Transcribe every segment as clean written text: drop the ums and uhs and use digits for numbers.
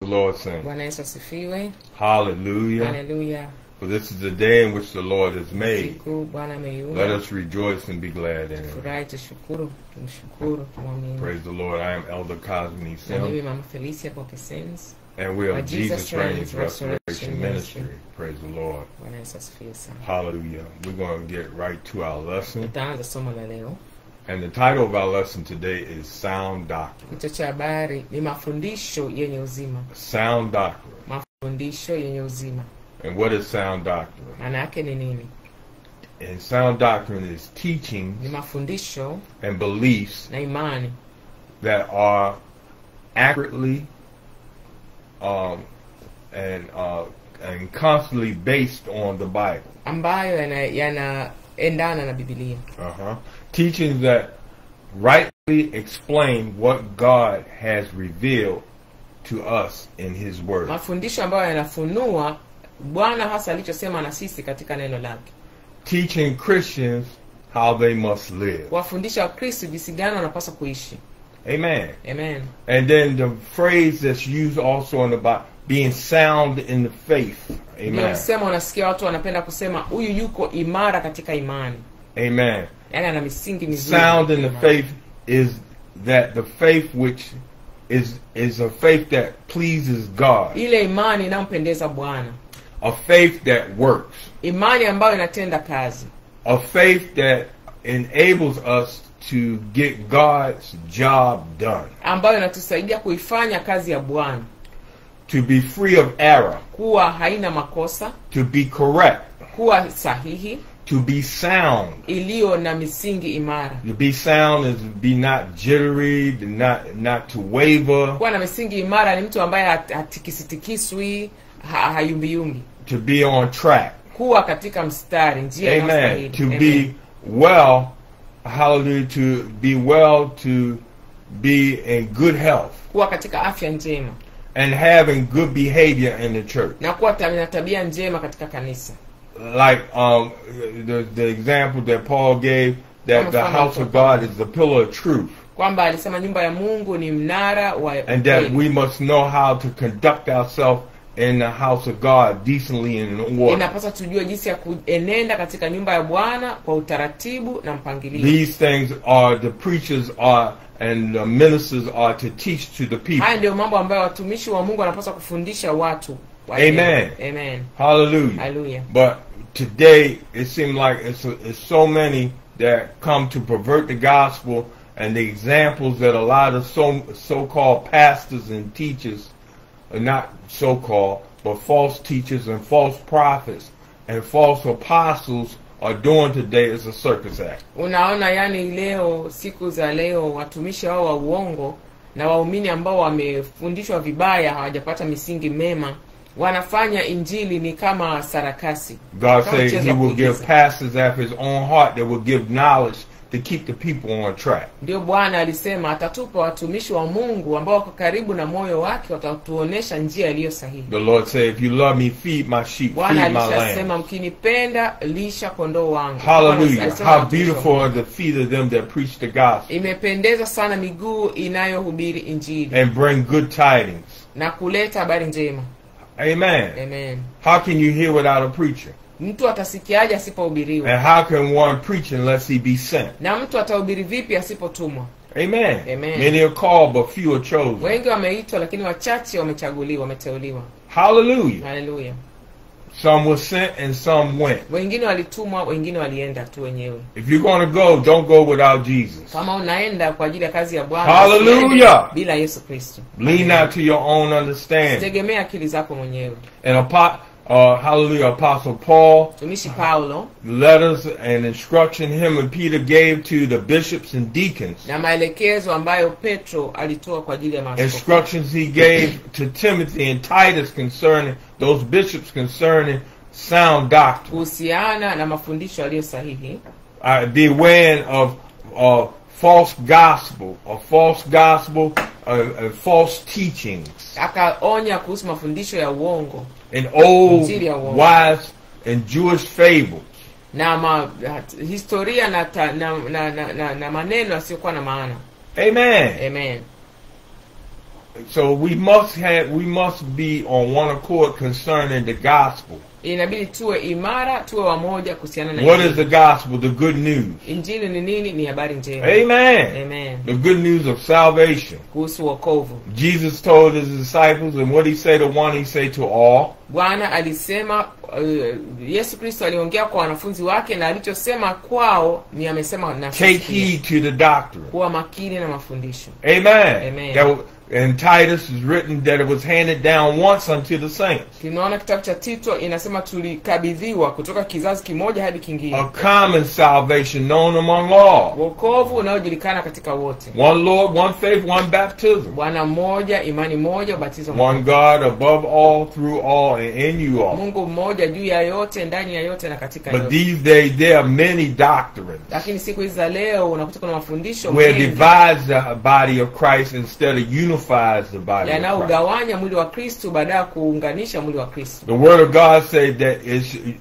The Lord saying, Bwana Yesu asifiwe. hallelujah. Hallelujah. For this is the day in which the Lord has made. Siku Bwana ameiumba. Let us rejoice and be glad in it. Furahi tushukuru, tumshukuru, tumwamini. Praise the Lord. I am Elder Cosme Na Sim, mimi Mama Felicia Pokesens. and we are By Jesus Reigns Restoration Restoration Ministry. Ministry. Praise the Lord. Bwana Yesu asifiwe sana. Hallelujah. We're going to get right to our lesson. Tutaanza somo la leo. And the title of our lesson today is Sound Doctrine. Kichwa cha habari ni mafundisho yenye uzima. Sound Doctrine. Mafundisho yenye uzima. And what is sound doctrine? Maana yake ni nini? And sound doctrine is teachings Ni mafundisho and beliefs na imani that are accurately and constantly based on the Bible. ambayo yanaendana na Biblia. Teachings that rightly explain what God has revealed to us in His Word. Mafundisho ambayo yanafunua Bwana hasa alichosema na sisi katika neno lake. Teaching Christians how they must live. Wafundisha Wakristo jinsi gani wanapaswa kuishi. Amen. Amen. And then the phrase that's used also in the Bible, being sound in the faith. Amen. Msemo unasikia watu wanapenda kusema huyu yuko imara katika imani. Amen. Yaani ana misingi mizuri. Sound in the faith is that the faith which is a faith that pleases God. Ile imani inayompendeza Bwana. A faith that works. Imani ambayo inatenda kazi. A faith that enables us to get God's job done. Ambayo inatusaidia kuifanya kazi ya Bwana. To be free of error. Kuwa haina makosa. To be correct. Kuwa sahihi. To be sound. Iliyo na misingi imara. To be sound is be not jittery, not to waver. Kuwa na misingi imara ni mtu ambaye hatikisitikiswi, hayumbiyumbi. To be on track. Kuwa katika mstari, njia inayostahili. To be well, hallelujah, to be well, to be in good health. Kuwa katika afya njema. And having good behavior in the church. Na kuwa na tabia njema katika kanisa. Like the example that Paul gave, that the house of God is the pillar of truth. Kwamba alisema nyumba ya Mungu ni mnara wa and that we must know how to conduct ourselves in the house of God decently and in order. Inapaswa tujue jinsi ya kuenenda katika nyumba ya Bwana kwa utaratibu na mpangilio. These things are the preachers are and the ministers are to teach to the people. Haya ndio mambo ambayo watumishi wa Mungu wanapaswa kufundisha watu. Amen. Amen. Hallelujah. Hallelujah. But today it seems like it's so many that come to pervert the gospel, and the examples that a lot of so-called pastors and teachers, not so-called, but false teachers and false prophets and false apostles are doing today is a circus act. Unaona, yani leo, siku za leo, watumishi hao wa uongo na waumini ambao wamefundishwa vibaya, hawajapata misingi mema, wanafanya injili ni kama sarakasi. God says He will give pastors after His own heart that will give knowledge to keep the people on track. Ndio Bwana alisema atatupa watumishi wa Mungu ambao wako karibu na moyo wake, watatuonesha njia iliyo sahihi. The Lord said, if you love me, feed my sheep, Bwana feed my lambs. alisema mkinipenda lisha kondoo wangu. Hallelujah. How beautiful are the feet of them that preach the gospel. Imependeza sana miguu inayohubiri injili. And bring good tidings. Na kuleta habari njema. Amen. Amen. How can you hear without a preacher? Mtu atasikiaje asipohubiriwa? And how can one preach unless he be sent? Na mtu atahubiri vipi asipotumwa? Amen. Amen. Many are called but few are chosen. Wengi wameitwa lakini wachache wamechaguliwa, wameteuliwa. Hallelujah. Hallelujah. Some were sent and some went. Wengine walitumwa, wengine walienda tu wenyewe. If you're going to go, don't go without Jesus. Kama unaenda kwa ajili ya kazi ya Bwana, hallelujah, bila Yesu Kristo. Lean not to your own understanding. Tegemea akili zako mwenyewe. And hallelujah, Apostle Paul, Tumishi Paulo, letters and instruction him and Peter gave to the bishops and deacons. Na maelekezo ambayo Petro alitoa kwa ajili ya maaskofu. Instructions he gave to Timothy and Titus concerning those bishops concerning sound doctrine. Kuhusiana na mafundisho yaliyo sahihi. Beware of false gospel, false teachings. Akaonya kuhusu mafundisho ya uongo. And old, wise, and Jewish fables. Na historia na maneno yasiyokuwa na maana. Amen. Amen. So we must be on one accord concerning the gospel. Inabidi tuwe imara, tuwe wamoja kuhusiana na What is the gospel? The good news. Injili ni nini? Ni habari njema. Amen. Amen. The good news of salvation. Kuhusu wokovu. Jesus told his disciples, and what he say to one, he say to all. Bwana alisema, Yesu Kristo aliongea kwa wanafunzi wake, na alichosema kwao ni amesema na sisi. Take heed to the doctrine. Kuwa makini na mafundisho. Amen. Amen. In Titus is written that it was handed down once unto the saints. Tunaona kitabu cha Tito inasema tulikabidhiwa kutoka kizazi kimoja hadi kingine. A common salvation known among all. Wokovu unaojulikana katika wote. One Lord, one faith, one baptism. Bwana mmoja, imani moja, ubatizo mmoja. One God above all, through all, and in you all. Mungu mmoja juu ya yote, ndani ya yote na katika yote. But these days there are many doctrines. Lakini siku hizi za leo unakuta kuna mafundisho where divides the body of Christ instead of unifies the body of Christ. Yanaugawanya mwili wa Kristo badala ya kuunganisha mwili wa Kristo. The word of God says that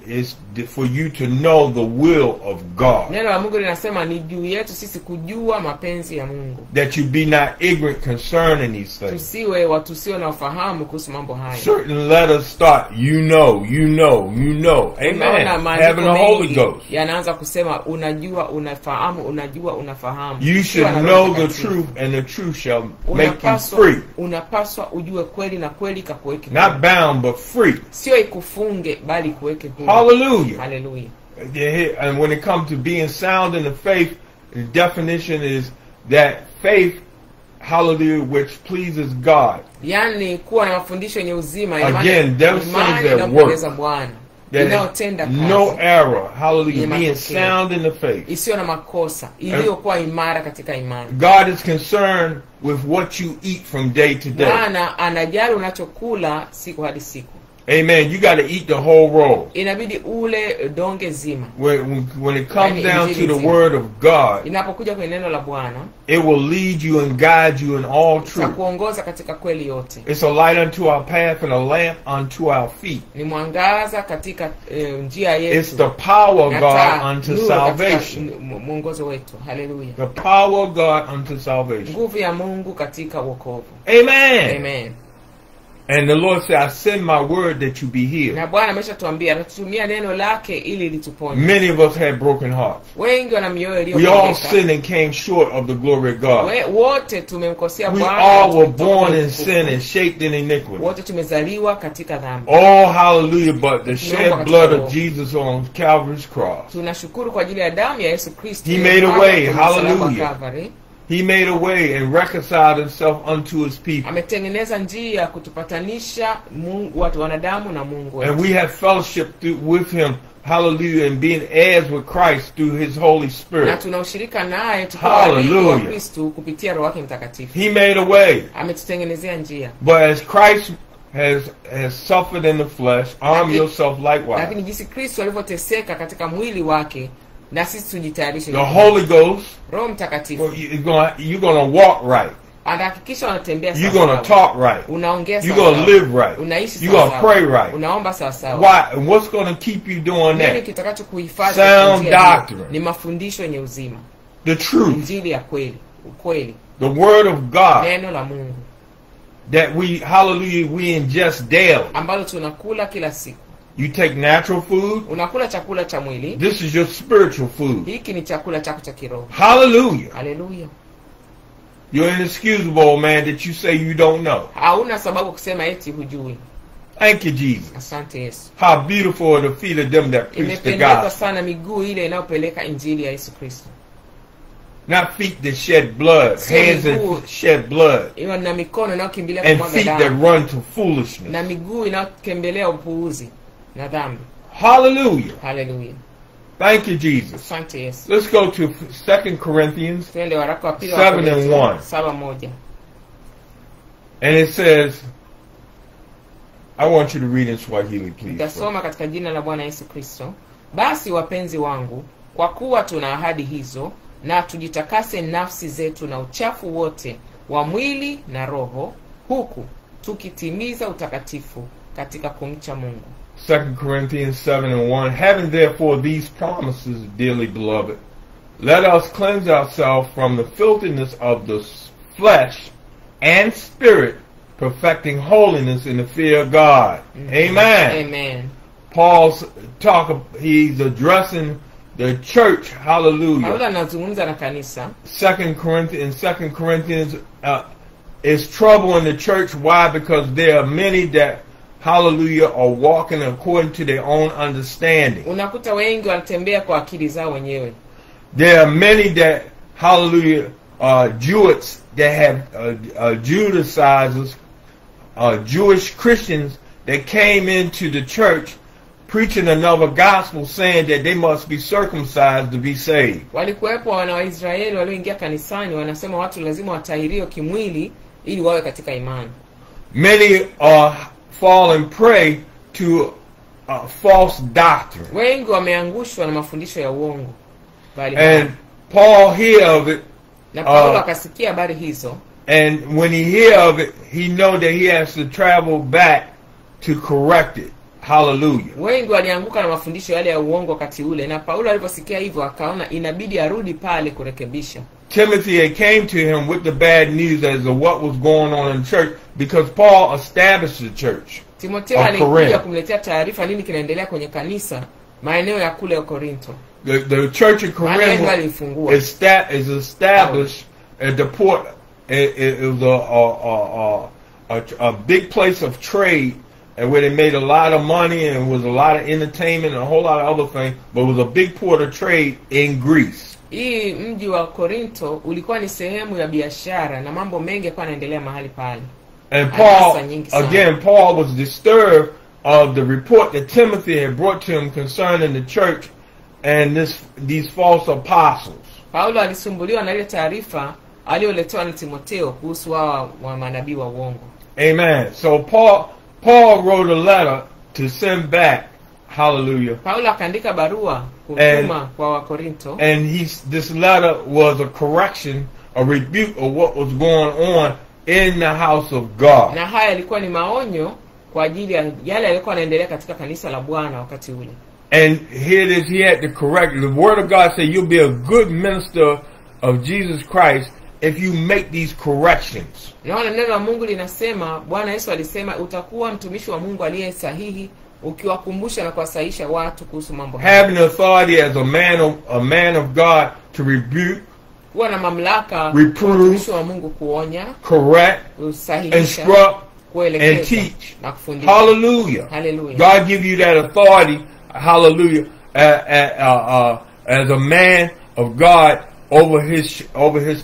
it's for you to know the will of God. Neno la Mungu linasema ni juu yetu sisi kujua mapenzi ya Mungu. That you be not ignorant concerning these things. Tusiwe watu sio na ufahamu kuhusu mambo haya. Certain let us start. You know. Amen. Having the Holy Ghost. Yanaanza kusema unajua, unafahamu, unajua, unafahamu. You should know the truth, and the truth shall make you free. Unapaswa ujue kweli na kweli ikakuweke. Not bound but free. Sio ikufunge bali kuweke huru. Hallelujah. Hallelujah. And when it comes to being sound in the faith, the definition is that faith, hallelujah, which pleases God. Yani kuwa na mafundisho yenye uzima, again, those things that work. Bwana. No error, hallelujah, being sound in the faith. Isiyo na makosa, iliyokuwa imara katika imani. God is concerned with what you eat from day to day. Bwana anajali unachokula siku hadi siku. Amen. You got to eat the whole roll. Inabidi ule donge zima. When it comes down to the word of God, inapokuja kwenye neno la Bwana, it will lead you and guide you in all truth. Kuongoza katika kweli yote. It's a light unto our path and a lamp unto our feet. Ni mwangaza katika njia yetu. It's the power of God unto salvation. Mwongozo wetu. Hallelujah. The power of God unto salvation. Nguvu ya Mungu katika wokovu. Amen. Amen. And the Lord said, I send my word that you be healed. Na Bwana ameshatuambia anatutumia neno lake ili lituponye. Many of us had broken hearts. Wengi wana mioyo iliyovunjika. We all sinned and came short of the glory of God. Wote tumemkosea Bwana. We all were born in sin and shaped in iniquity. Wote tumezaliwa katika dhambi. Oh, hallelujah, but the shed blood of Jesus on Calvary's cross. Tunashukuru kwa ajili ya damu ya Yesu Kristo. He made a way. Hallelujah. He made a way and reconciled himself unto his people. Ametengeneza njia kutupatanisha Mungu, watu wanadamu na Mungu. And we have fellowship with him, hallelujah, and being heirs with Christ through his Holy Spirit. Na tunaushirika naye tukiwa Kristo kupitia Roho wake Mtakatifu. He made a way. Ametutengenezea njia. But as Christ has suffered in the flesh, arm yourself likewise. Lakini jinsi Kristo alivyoteseka katika mwili wake, na sisi tujitayarishe. The Holy Ghost, Roho Mtakatifu, you're going to walk right. Anahakikisha unatembea sawa. You're going to talk right. Unaongea sawa. You're going to live right. Unaishi sawa. You're going to pray right. Unaomba sawa sawa. Why? And what's going to keep you doing that? Nini kitakachokuhifadhi? Sound doctrine. Ni mafundisho yenye uzima. The truth. Injili ya kweli, ukweli. The word of God. Neno la Mungu. That we ingest daily. Ambalo tunakula kila siku. You take natural food. Unakula chakula cha mwili. This is your spiritual food. Hiki ni chakula chako cha kiroho. Hallelujah. Hallelujah. You're inexcusable, man, that you say you don't know. Hauna sababu kusema eti hujui. Thank you, Jesus. Asante Yesu. How beautiful are the feet of them that preach the gospel. Sana miguu ile inayopeleka injili ya Yesu Kristo. Not feet that shed blood, hands that shed blood, na mikono inayokimbilia kumwaga damu, and feet that run to foolishness, na miguu inayokimbilia upuuzi na dhambi. Hallelujah. Hallelujah. Thank you, Jesus. Asante Yesu. Let's go to 2 Corinthians 7:1. 7:1. And it says, I want you to read in Swahili, please. Tasoma katika jina la Bwana Yesu Kristo. Basi wapenzi wangu, kwa kuwa tuna ahadi hizo, na tujitakase nafsi zetu na uchafu wote wa mwili na roho, huku tukitimiza utakatifu katika kumcha Mungu. 2 Corinthians 7:1. Having therefore these promises, dearly beloved, let us cleanse ourselves from the filthiness of the flesh and spirit, perfecting holiness in the fear of God. Amen. Amen. He's addressing the church. Hallelujah. Paulo anazungumza na kanisa. 2 Corinthians is trouble in the church. Why? Because there are many that, hallelujah, are walking according to their own understanding. Unakuta wengi wanatembea kwa akili zao wenyewe. There are many that, hallelujah, Jews that have Judaizers, Jewish Christians that came into the church preaching another gospel, saying that they must be circumcised to be saved. Walikuwepo wana wa Israeli walioingia kanisani wanasema watu lazima watahiriwe kimwili ili wawe katika imani. Many fall prey to false doctrine. Wengi wameangushwa na mafundisho ya uongo. And Paul hear of it. Na Paulo akasikia habari hizo. And when he hear of it, he know that he has to travel back to correct it. Hallelujah. Wengi walianguka na mafundisho yale ya uongo wakati ule, na Paulo aliposikia hivyo akaona inabidi arudi pale kurekebisha. Timothy came to him with the bad news as to what was going on in the church, because Paul established the church. Timotheo alikuja kumletea taarifa nini kinaendelea kwenye kanisa maeneo ya kule Korinto. The church of Corinth is established at the port. It was a big place of trade, and where they made a lot of money, and was a lot of entertainment and a whole lot of other things, but it was a big port of trade in Greece. Hii mji wa Korinto ulikuwa ni sehemu ya biashara na mambo mengi yalikuwa yanaendelea mahali pale. And Paul was disturbed of the report that Timothy had brought to him concerning the church and these false apostles. Paulo alisumbuliwa na ile taarifa aliyoletewa na Timotheo kuhusu wa manabii wa uongo. Amen. So Paul wrote a letter to send back. Hallelujah. Paulo akaandika barua kutuma kwa Wakorinto. And this letter was a correction, a rebuke of what was going on in the house of God. Na haya yalikuwa ni maonyo kwa ajili ya yale yalikuwa yanaendelea katika kanisa la Bwana wakati ule. And here it is, he had to correct. The word of God said you'll be a good minister of Jesus Christ if you make these corrections. Naona neno la Mungu linasema, Bwana Yesu alisema utakuwa mtumishi wa Mungu aliye sahihi ukiwakumbusha na kuwasahisha watu kuhusu mambo haya. Having authority as a man of God to rebuke, kuwa na mamlaka mtumishi wa Mungu kuonya, correct, instruct, and teach. Na kufundisha. Hallelujah. Hallelujah. God give you that authority. Hallelujah. As a man of God over his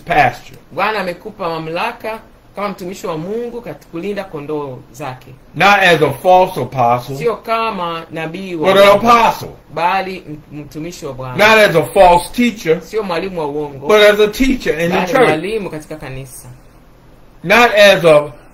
pasture. Bwana amekupa mamlaka kama mtumishi wa Mungu katika kulinda kondoo zake. Not as a false apostle. Sio kama nabii wa But an apostle. Bali mtumishi wa Bwana. Not as a false teacher. Sio mwalimu wa uongo. But as a teacher in the church. Mwalimu katika kanisa. Not as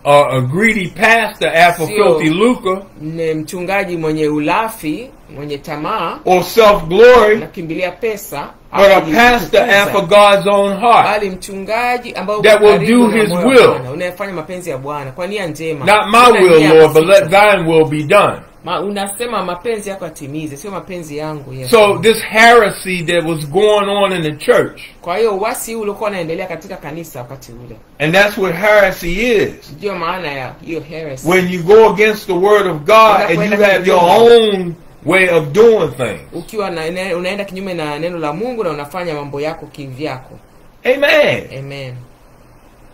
a greedy pastor after filthy lucre. Ni mchungaji mwenye ulafi, mwenye tamaa. Or self-glory. Nakimbilia pesa. But a pastor after God's own heart. Bali mchungaji ambao that will do his will. Unayefanya mapenzi ya Bwana kwa nia njema. Not my will, Lord, but let thine will be done. Unasema mapenzi yako atimize, sio mapenzi yangu Yesu. So this heresy that was going on in the church. Kwa hiyo uasi ule ulikuwa unaendelea katika kanisa wakati ule. And that's what heresy is. Ndio maana ya hiyo heresy. When you go against the word of God and you have your own way of doing things. Ukiwa unaenda kinyume na neno la Mungu na unafanya mambo yako kivyako. Amen. Amen.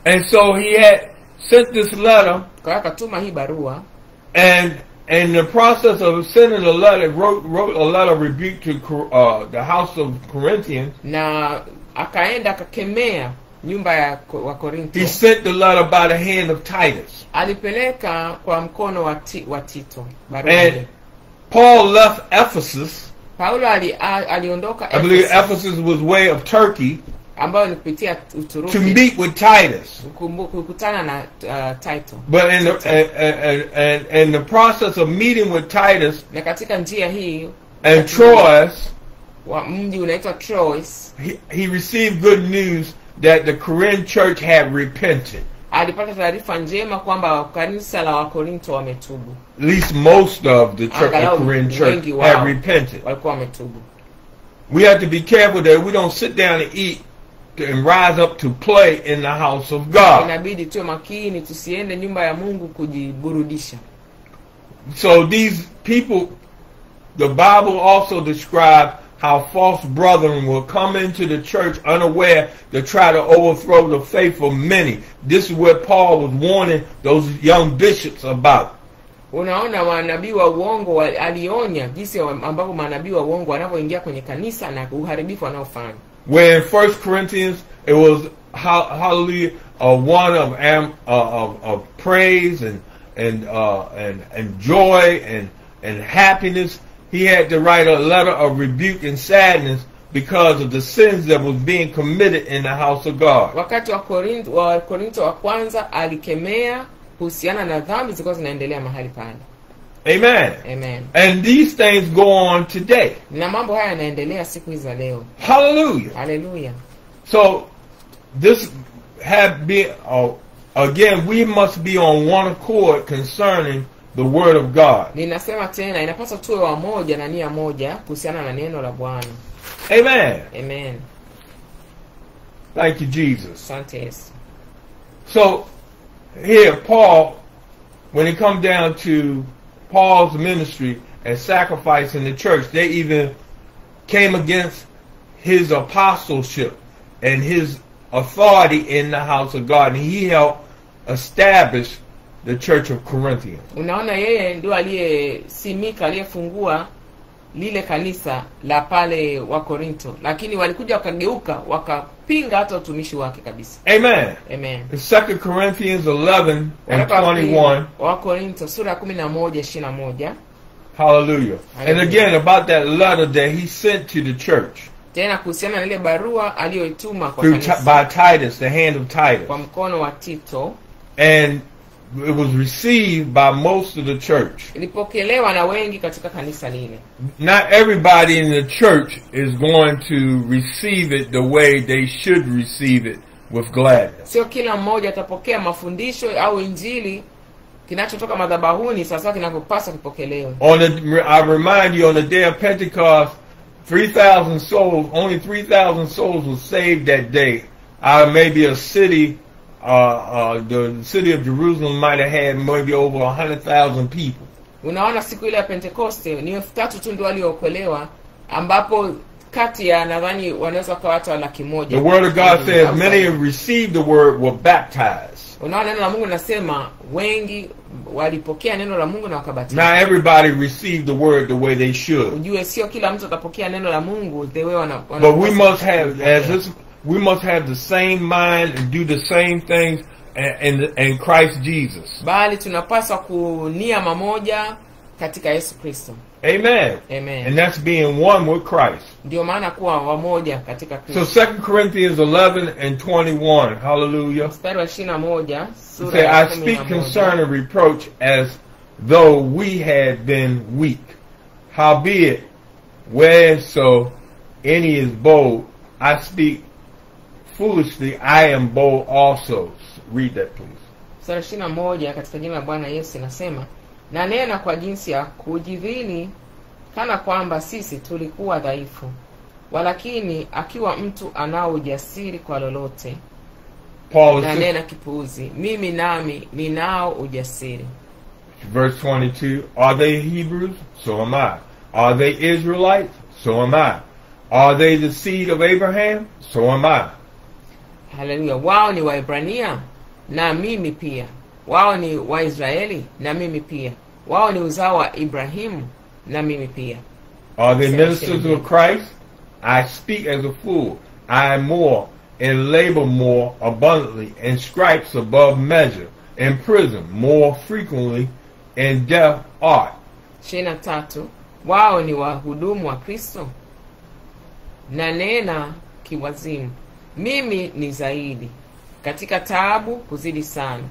And so he had sent this letter. Kwa akatuma hii barua. And in the process of sending a letter, wrote a letter rebuke to the house of Corinthians. Na akaenda akakemea nyumba ya Wakorinto. He sent the letter by the hand of Titus. Alipeleka kwa mkono wa Tito. And Paul left Ephesus. Paulo aliondoka I believe Ephesus was way of Turkey. Ambayo ni kupitia Uturuki. To meet with Titus. Kukutana na Tito. But in the process of meeting with Titus. Na katika njia hii. And Troas. Wa mji unaitwa Troas. He received good news that the Corinth church had repented. Alipata taarifa njema kwamba kanisa la Wakorinto wametubu. At least most of the Corinth church had repented. Walikuwa wametubu. We have to be careful that we don't sit down and eat and rise up to play in the house of God. Inabidi tuwe makini tusiende nyumba ya Mungu kujiburudisha. So these people, the Bible also describes how false brethren will come into the church unaware to try to overthrow the faith of many. This is what Paul was warning those young bishops about. Unaona manabii wa uongo alionya jinsi ambapo manabii wa uongo wanapoingia kwenye kanisa na uharibifu wanaofanya. Where in 1 Corinthians it was hallelujah one of praise and joy and happiness. He had to write a letter of rebuke and sadness because of the sins that was being committed in the house of God. Wakati wa Korinto wa kwanza alikemea kuhusiana na dhambi zilizokuwa zinaendelea mahali pale. Amen. Amen. And these things go on today. Na mambo haya yanaendelea siku hizi za leo. Hallelujah. Hallelujah. So this have been again we must be on one accord concerning the word of God. Ninasema tena inapaswa tuwe wamoja na nia moja kuhusiana na neno la Bwana. Amen. Amen. Thank you, Jesus. Asante Yesu. So here Paul, when it comes down to Paul's ministry and sacrifice in the church, they even came against his apostleship and his authority in the house of God, and he helped establish the church of Corinthians. Unaona yeye ndio aliyesimika aliyefungua lile kanisa la pale wa Korinto, lakini walikuja wakageuka wakapinga hata utumishi wake kabisa. Amen. Amen. 2 Corinthians 11 and 21. Wa Korinto sura 11:21. Hallelujah. And again about that letter that he sent to the church. Tena kuhusiana na ile barua aliyoituma kwa kanisa by Titus, the hand of Titus. Kwa mkono wa Tito. And it was received by most of the church. Ilipokelewa na wengi katika kanisa lile. Not everybody in the church is going to receive it the way they should receive it, with gladness. Sio kila mmoja atapokea mafundisho au injili kinachotoka madhabahuni sasa kinapopaswa kupokelewa. I remind you, on the day of Pentecost, 3,000 souls, only 3,000 souls were saved that day. Maybe a city, the city of Jerusalem might have had maybe over 100,000 people. Unaona siku ile ya Pentecoste ni 3,000 tu ndio waliokolewa, ambapo kati ya nadhani wanaweza kuwa watu 100,000. The word of God says many who received the word were baptized. Unaona neno la Mungu linasema wengi walipokea neno la Mungu na wakabatizwa. Not everybody received the word the way they should. Ujue sio kila mtu atapokea neno la Mungu the way But we must have, we must have the same mind and do the same things in Christ Jesus. Bali tunapaswa kunia mamoja katika Yesu Kristo. Amen. Amen. And that's being one with Christ. Ndio maana kuwa wamoja katika Kristo. So 2 Corinthians 11 and 21. Hallelujah. Mstari wa 21 sura say, ya I speak concerning reproach as though we had been weak. Howbeit, whereso any is bold, I speak foolishly, I am bold also. Read that please. Sura 21 katika jina la Bwana Yesu inasema, na nena kwa jinsi ya kujidhili kana kwamba sisi tulikuwa dhaifu, walakini akiwa mtu anao ujasiri kwa lolote, na nena kipuuzi, mimi nami ninao ujasiri. Verse 22, are they Hebrews? So am I. Are they Israelites? So am I. Are they the seed of Abraham? So am I. Hallelujah. Wao ni Waebrania na mimi pia. Wao ni Waisraeli na mimi pia. Wao ni uzao wa Ibrahimu na mimi pia. Are they ministers of Christ? I speak as a fool. I am more and labor more abundantly, and stripes above measure, in prison more frequently, and death art. 23. Wao ni wahudumu wa Kristo? Na nena kiwazimu. Mimi ni zaidi. Katika taabu kuzidi sana.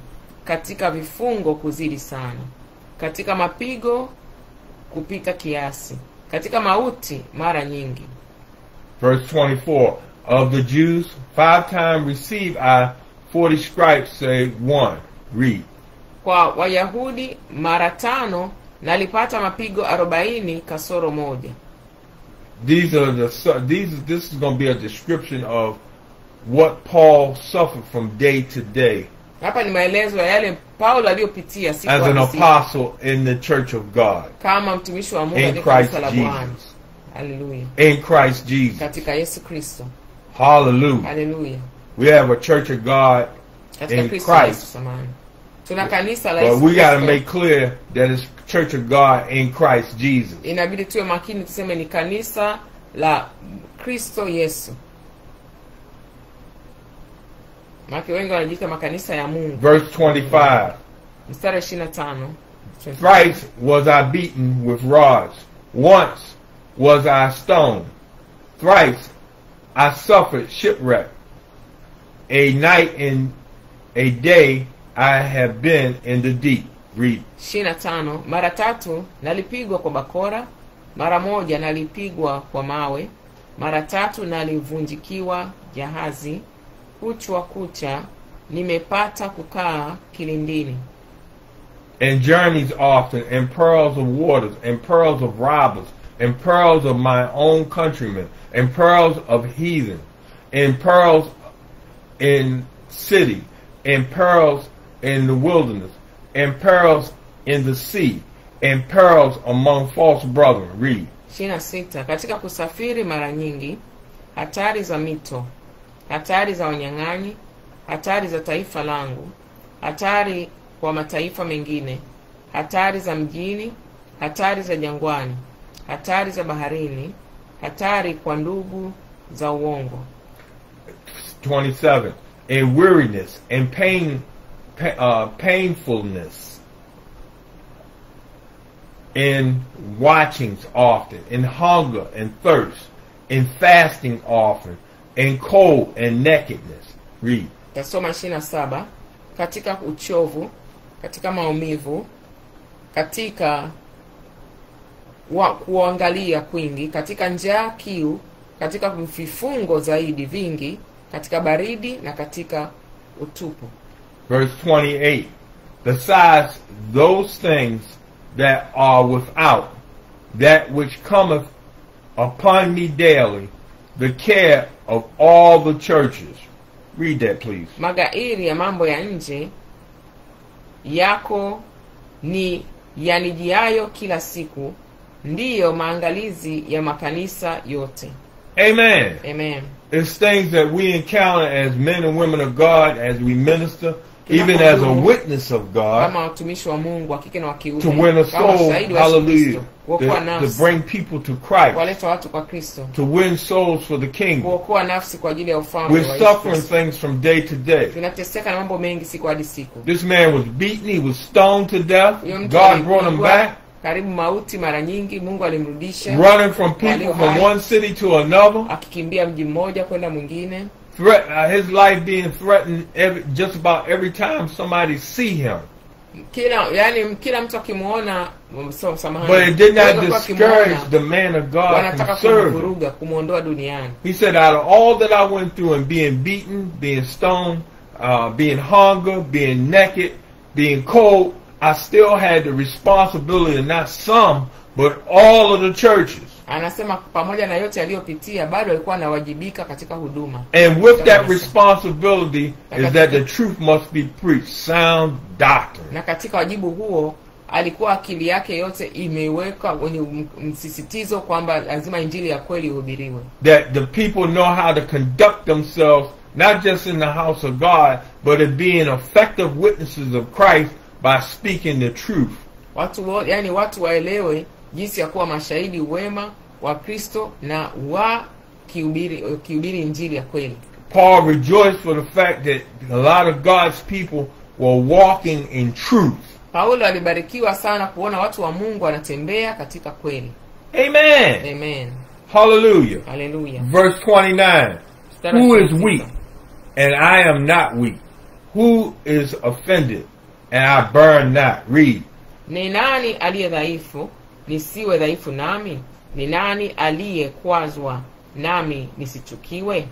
Katika vifungo kuzidi sana. Katika mapigo kupita kiasi. Katika mauti mara nyingi. Verse 24. Of the Jews 5 times receive I 40 stripes, save 1. Read. Kwa Wayahudi mara 5 nalipata mapigo 40 kasoro moja. This is going to be a description of what Paul suffered from day to day Hapa ni maelezo ya yale Paulo aliyopitia siku as an hadi siku apostle in the church of God. kama mtumishi wa Mungu In katika kanisa Christ la Bwana. Jesus. Haleluya. In Christ Jesus. Katika Yesu Kristo. Hallelujah. Haleluya. We have a church of God Katika in Kristo Yesu Christ. samani. Tuna kanisa la But Yesu we got to Kristo. make clear that it's church of God in Christ Jesus. Inabidi tuwe makini tuseme ni kanisa la Kristo Yesu. Maki wengi wanajiita makanisa ya Mungu. Verse 25. Mstari 25. Thrice was I beaten with rods. Once was I stoned. Thrice I suffered shipwreck. A night and a day I have been in the deep. Read. 25. Mara 3 nalipigwa kwa bakora, mara 1 nalipigwa kwa mawe, mara 3 nalivunjikiwa jahazi, kuchwa kucha nimepata kukaa kilindini. And journeys often, and pearls of waters, and pearls of robbers, and pearls of my own countrymen, and pearls of heathen, and pearls in city, and pearls in the wilderness, and pearls in the sea, and pearls among false brethren. Read. 26. Katika kusafiri mara nyingi, hatari za mito, hatari za wanyang'anyi, hatari za taifa langu, hatari kwa mataifa mengine, hatari za mjini, hatari za jangwani, hatari za baharini, hatari kwa ndugu za uongo. 27. And weariness, and painfulness, in watchings often, in hunger and thirst, in fasting often, in cold and nakedness. Read. Tasoma 27. Katika uchovu, katika maumivu, katika kuangalia kwingi, katika njaa kiu, katika vifungo zaidi vingi, katika baridi na katika utupu. Verse 28. Besides those things that are without, that which cometh upon me daily, the care of all the churches. Read that, please. Magairi ya mambo ya nje yako ni yanijiayo kila siku, ndiyo maangalizi ya makanisa yote. Amen. Amen. It's things that we encounter as men and women of God, as we minister, even as a witness of God, kama watumishi wa Mungu wa kike na wa kiume, to win a soul, hallelujah, kuokoa to nafsi, bring people to Christ, kuwaleta watu kwa Kristo, to win souls for the kingdom. kuokoa nafsi kwa ajili ya ufalme wa We're Yesu suffering Kristo. things from day to day. Tunateseka na mambo mengi siku hadi siku. This man was beaten, he was stoned to death. Huyo mtu God brought him alipigwa, back, karibu mauti mara nyingi, Mungu alimrudisha, running from people from one city to another. akikimbia mji mmoja kwenda mwingine. His life being threatened just about every time somebody see him. Kila mtu akimuona, samahani, But it did not discourage the man of God wanataka from serving. kumvuruga, kumuondoa duniani. He said, out of all that I went through and being beaten, being stoned, being hunger, being naked, being cold, I still had the responsibility of not some, but all of the churches. Anasema pamoja na yote aliyopitia bado alikuwa anawajibika katika huduma. And with that responsibility is that the truth must be preached, sound doctrine. Na katika wajibu huo alikuwa akili yake yote imeweka kwenye msisitizo kwamba lazima injili ya kweli ihubiriwe. That the people know how to conduct themselves, not just in the house of God, but in being effective witnesses of Christ by speaking the truth. Watu waelewe jinsi ya kuwa mashahidi wema wa Kristo na kihubiri injili ya kweli. Paul rejoiced for the fact that a lot of God's people were walking in truth. Paulo alibarikiwa sana kuona watu wa Mungu wanatembea katika kweli. Amen. Amen. Hallelujah. Hallelujah. Verse 29. Who is weak and I am not weak? Who is offended and I burn not? Read. Ni nani aliye dhaifu nisiwe dhaifu nami? Ni nani aliye kwazwa nami nisichukiwe?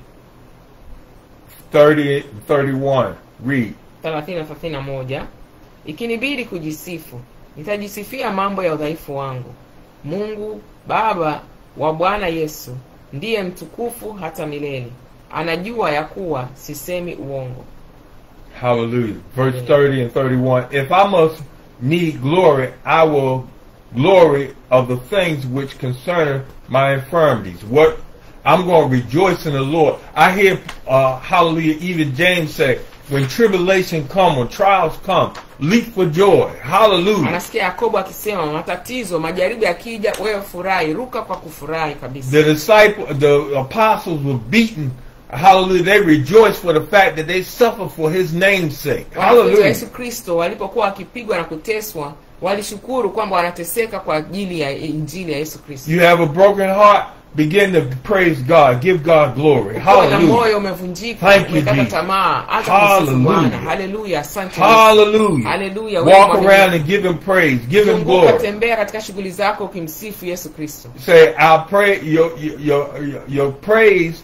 30-31. Read. 30-31. Ikinibidi kujisifu, nitajisifia mambo ya udhaifu wangu. Mungu Baba wa Bwana Yesu ndiye mtukufu hata milele. anajua ya kuwa sisemi uongo. Hallelujah. Verse 30 and 31. If I must need glory, I will glory of the things which concern my infirmities. What I'm going to rejoice in the Lord. I hear, hallelujah, even James say, when tribulation come, when trials come, leap for joy. Hallelujah. Anasikia Yakobo akisema matatizo, majaribu yakija, wewe furahi, ruka kwa kufurahi kabisa. The apostles were beaten. Hallelujah. They rejoiced for the fact that they suffered for his name's sake. Hallelujah. Yesu Kristo walipokuwa wakipigwa na kuteswa, walishukuru kwamba wanateseka kwa ajili ya injili ya Yesu Kristo. You have a broken heart, begin to praise God. Give God glory. Hallelujah. Moyo umevunjika, umekata tamaa, acha kumsifu Bwana. Hallelujah. Asante. Hallelujah. Hallelujah. Walk around and give him praise. Give him glory. Tembea katika shughuli zako ukimsifu Yesu Kristo. Say, I pray your praise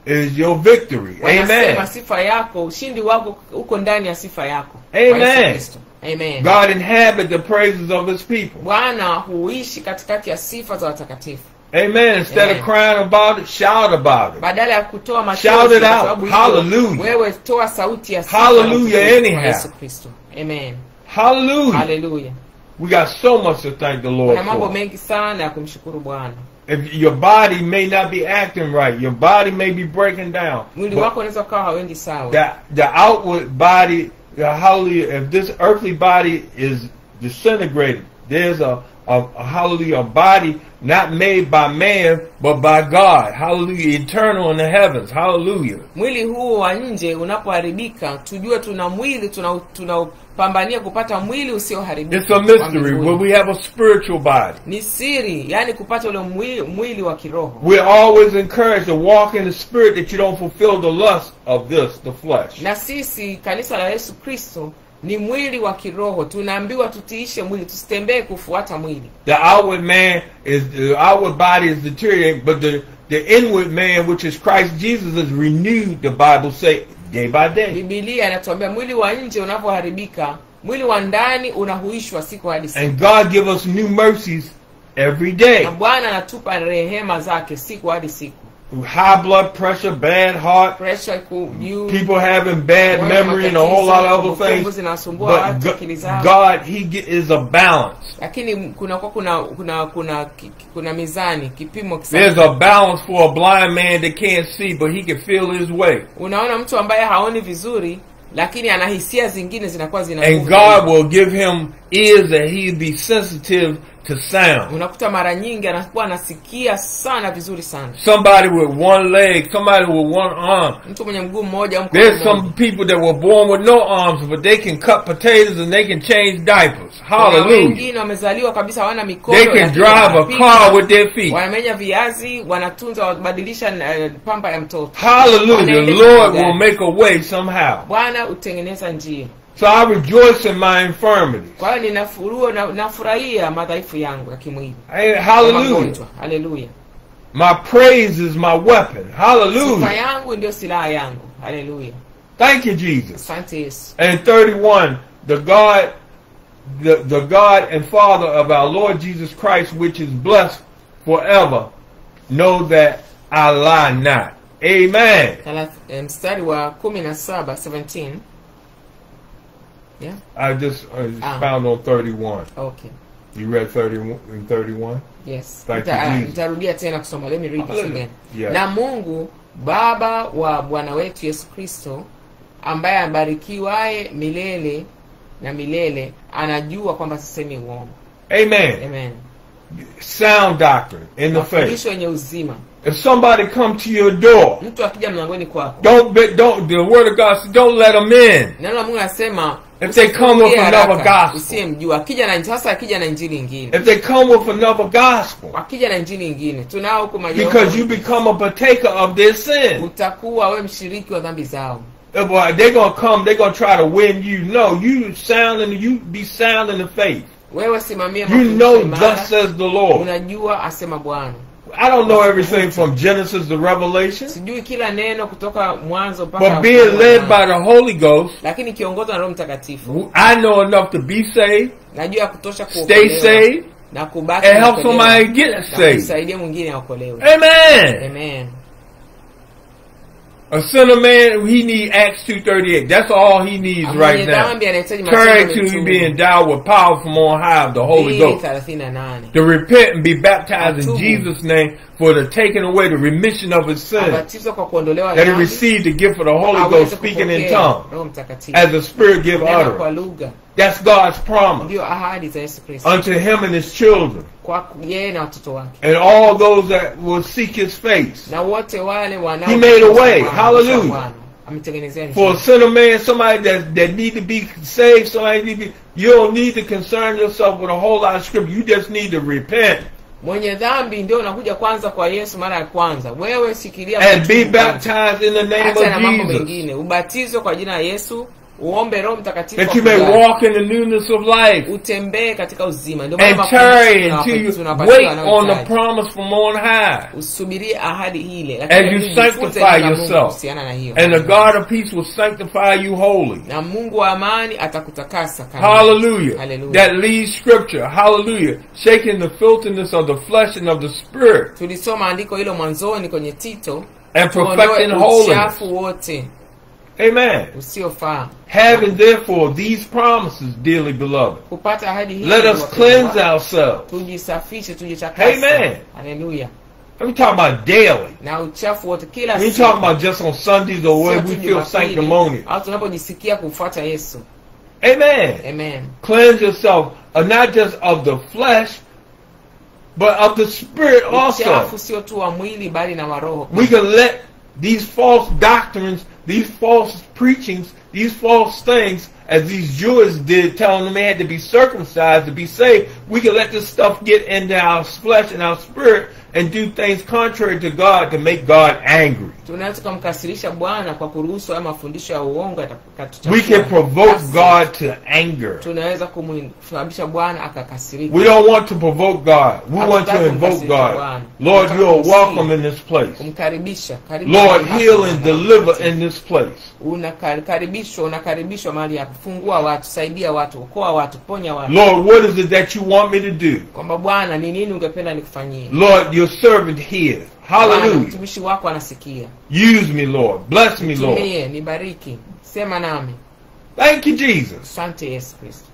is your victory. Amen. Sifa yako, ushindi wako uko ndani ya sifa yako. Amen. Amen. God inhabits the praises of his people. Bwana huishi katikati ya sifa za watakatifu. Amen. Instead of crying about it, shout about it. Badala ya kutoa machozi, shout it out. Hallelujah. Wewe toa sauti ya sifa. Hallelujah anyhow. Yesu Kristo. Amen. Hallelujah. Hallelujah. We got so much to thank the Lord for. Kuna mambo mengi sana ya kumshukuru Bwana. If your body may not be acting right, your body may be breaking down. Mwili wako unaweza kuwa hauendi sawa. The outward body, hallelujah, if this earthly body is disintegrated, there's a hallelujah, a body not made by man but by God. Hallelujah, eternal in the heavens. Hallelujah. Mwili huu wa nje unapoharibika, tujue tuna mwili tunapambania kupata mwili usioharibika. It's a mystery where we have a spiritual body. Ni siri, yani kupata ule mwili wa kiroho. We're always encouraged to walk in the spirit that you don't fulfill the lust of this, the flesh. Na sisi kanisa la Yesu Kristo ni mwili wa kiroho, tunaambiwa tutiishe mwili, tusitembee kufuata mwili. The outward body is deteriorating, but the inward man, which is Christ Jesus, is renewed, the Bible say, day by day. Biblia inatuambia mwili wa nje unapoharibika, mwili wa ndani unahuishwa siku hadi siku. And God give us new mercies every day. Na Bwana anatupa rehema zake siku hadi siku. High blood pressure, bad heart, people having bad memory and a whole lot of other things. But God, He is a balance. There's a balance for a blind man that can't see, but he can feel his way. And God will give him ears that he'll be sensitive to sound. Unakuta mara nyingi anakuwa anasikia sana vizuri sana. Somebody with one leg, somebody with one arm. Mtu mwenye mguu mmoja, mkono mmoja. There's some people that were born with no arms, but they can cut potatoes and they can change diapers. Hallelujah. Wengine wamezaliwa kabisa hawana mikono. They can drive a car with their feet. Wanamenya viazi, wanatunza, wabadilisha pampa ya mtoto. Hallelujah. The Lord will make a way somehow. Bwana utengeneza njia. So I rejoice in my infirmities. Kwa hiyo ninafurahia madhaifu yangu ya kimwili. Hallelujah. Hallelujah. My praise is my weapon. Hallelujah. Sifa yangu ndio silaha yangu. Hallelujah. Thank you, Jesus. Asante Yesu. And 31, the God and Father of our Lord Jesus Christ, which is blessed forever, know that I lie not. Amen. Mstari wa 17, 17. Yeah. I just found on 31. Okay. You read 31 and 31? Yes. Nitarudia tena kusoma. Let me read this again. Yeah. Na Mungu Baba wa Bwana wetu Yesu Kristo, ambaye abarikiwaye milele na milele, anajua kwamba sisemi uongo. Amen. Amen. Sound doctrine in the faith. Mafundisho yenye uzima. If somebody come to your door, mtu akija mlangoni kwako, don't the word of God says don't let them in. Neno la Mungu nasema if they come with another gospel, usimjua akija na sasa akija na injili nyingine. If they come with another gospel, akija na injili nyingine, tunao huko majao. Because you become a partaker of their sin. Utakuwa wewe mshiriki wa dhambi zao. They're going to come, they're going to try to win you. No, you be sound in the faith. Wewe simamia you know thus says the Lord. Unajua asema Bwana. I don't know everything from Genesis to Revelation. Sijui kila neno kutoka mwanzo mpaka. But being led by the Holy Ghost, lakini kiongozwa na Roho Mtakatifu, I know enough to be saved, najua kutosha kuokolewa, stay saved, na kubaki and help somebody get saved. Kusaidia mwingine aokolewe. Amen. Amen. A sinner man, he need Acts 2:38. That's all he needs right Mwenye now. dhambi anahitaji Matendo Turn ya to you Mitume be endowed with power from on high of the Holy Ghost. 2:38. To repent and be baptized in Atubu. Jesus' name for the taking away the remission of his sins. Abatizwe kwa kuondolewa That he dhambi, received the gift of the Holy aweze Ghost speaking in kupokea tongues Roho Mtakatifu. as the Spirit give Kunena kwa utterance. lugha. That's God's promise Ndio ahadi za Yesu Kristo unto him and his children kwa yeye na watoto wake and all those that will seek his face. na wote wale wanao. He made a way. Hallelujah. Ametengenezea For a njia. sinner man, somebody that need to be saved, somebody need to be, you don't need to concern yourself with a whole lot of scripture. You just need to repent Mwenye dhambi ndio unakuja kwanza kwa Yesu mara ya kwanza. Wewe sikilia and be kutubu kwanza. baptized in the name Acha na mambo of Jesus, mengine. Ubatizwe kwa jina la Yesu, uombe Roho Mtakatifu that you may akujaze. walk in the newness of life Utembee katika uzima. Ndio and mafundisho tarry until you tunapatiwa wait on the wanaohitaji. promise from on high. Usubirie ahadi ile, As lakini you ujifunze sanctify neno la Mungu yourself, kuhusiana na hiyo. and the God of peace will sanctify you wholly. Na Mungu wa amani atakutakasa kamili. Hallelujah. Hallelujah. That leads scripture. Hallelujah. Shaking the filthiness of the flesh and of the spirit Tulisoma andiko hilo mwanzoni kwenye Tito, and tuondoe perfecting holiness. uchafu wote Amen. usiofaa. Having therefore these promises, dearly beloved, Kupata ahadi hii, let us cleanse ourselves. tujisafishe, tujitakase. Amen. Haleluya. We talking about daily. Na uchafu wote kila We ain't siku. talking about just on Sundays or Sio when tu we feel Jumapili, sanctimonious. au tunapojisikia kufuata Yesu. Amen. Amen. Cleanse yourself, not just of the flesh, but of the spirit also. Uchafu sio tu wa mwili bali na wa roho. We can let these false doctrines, these false preachings, these false things, as these Jews did, telling them they had to be circumcised to be saved, we can let this stuff get into our flesh and our spirit and do things contrary to God to make God angry. Tunaweza kumkasirisha Bwana kwa kuruhusu haya mafundisho ya uongo yatakatuchafua. We can provoke God to anger. Tunaweza kumsababisha Bwana akakasirika. We don't want to provoke God. We want to invoke God. Lord, you are welcome in this place. Kumkaribisha. Lord, heal and deliver in this place. Unakaribishwa mahali hapa. Fungua watu, saidia watu, okoa watu, ponya watu. Lord, what is it that you want me to do? Kwamba Bwana ni nini ungependa nikufanyie? Lord, your servant hears. Hallelujah. Mtumishi wako anasikia. Use me, Lord. Bless me, Lord. Tumie, nibariki. Sema nami. Thank you, Jesus. Asante Yesu Kristo.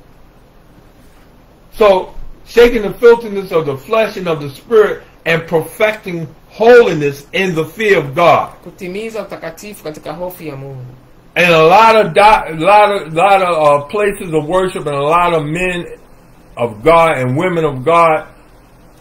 So, shaking the filthiness of the flesh and of the spirit and perfecting holiness in the fear of God. Kutimiza utakatifu katika hofu ya Mungu. And a lot of places of worship and a lot of men of God and women of God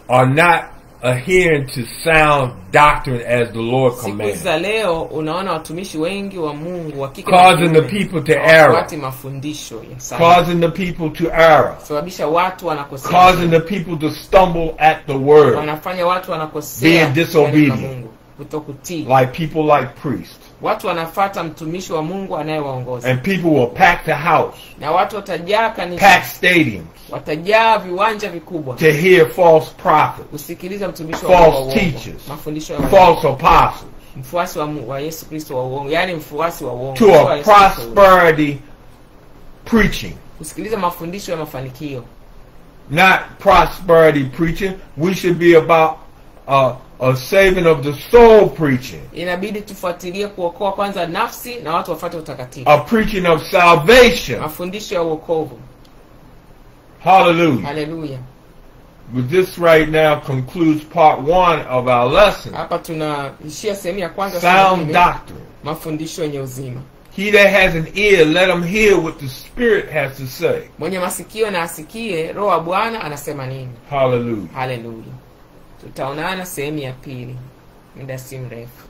are not adhering to sound doctrine as the Lord Siku commands, za leo unaona watumishi wengi wa Mungu wa kike causing the people to err, hawafuati mafundisho ya sahihi. causing the people to err, Sababisha watu wanakosea. causing the people to stumble at the word, Wanafanya watu wanakosea. being disobedient, Mungu, kutokutii. like people like priests. Watu wanafata mtumishi wa Mungu anayewaongoza. And people will pack the house, Na watu watajaa kanisa. pack stadiums Watajaa viwanja vikubwa. to hear false prophets, Kusikiliza mtumishi wa false Mungu wa uongo. teachers, Mafundisho ya uongo. false apostles, Mfuasi wa Yesu Kristo wa uongo. Yaani mfuasi wa uongo. to Sio a wa Yesu Kristo wa uongo. prosperity preaching. Kusikiliza mafundisho ya mafanikio. Not prosperity preaching. We should be about a saving of the soul preaching. Inabidi tufuatilie kuokoa kwanza nafsi na watu wafuate utakatifu. A preaching of salvation. Mafundisho ya wokovu. Hallelujah. Hallelujah. But this right now concludes part 1 of our lesson. Hapa tunaishia sehemu ya kwanza. Sound doctrine. Mafundisho yenye uzima. He that has an ear, let him hear what the Spirit has to say. Mwenye masikio na asikie Roho wa Bwana anasema nini. Hallelujah. Hallelujah. Tutaonana sehemu ya pili muda si mrefu.